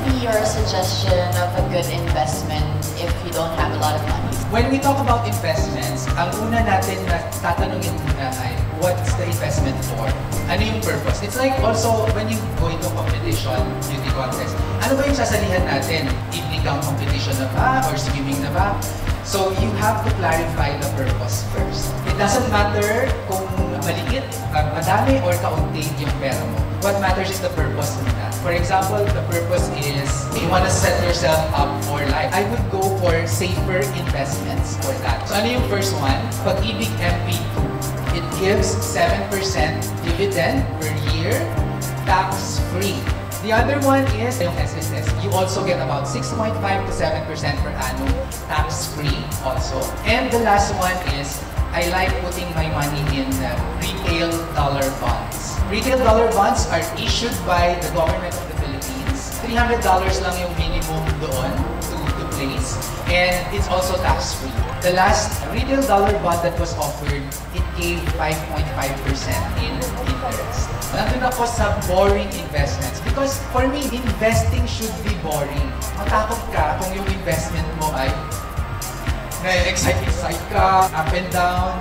be your suggestion of a good investment if you don't have a lot of money? When we talk about investments, ang una natin na tatanungin muna ay, what's the investment for? Ano yung purpose? It's like also when you go into competition, beauty contest, ano ba yung sasalihan natin? Evening gown competition na ba? Or swimming na ba? So you have to clarify the purpose first. It doesn't matter kung maliit, madami, or kaunti yung pera mo. What matters is the purpose of that. For example, the purpose is you want to set yourself up for life. I would go for safer investments for that. So ano yung first one? Pag-ibig MP2. It gives 7% dividend per year, tax-free. The other one is yung SSS. You also get about 6.5 to 7% per annum, tax-free also. And the last one is, I like putting my money in retail dollar bonds. Retail dollar bonds are issued by the government of the Philippines. $300 lang yung minimum doon to place. And it's also tax-free. The last retail dollar bond that was offered, it gave 5.5% in interest. Nandun ako sa boring investments. Because for me, investing should be boring. Matakot ka kung yung investment mo ay na-excite ka, up and down.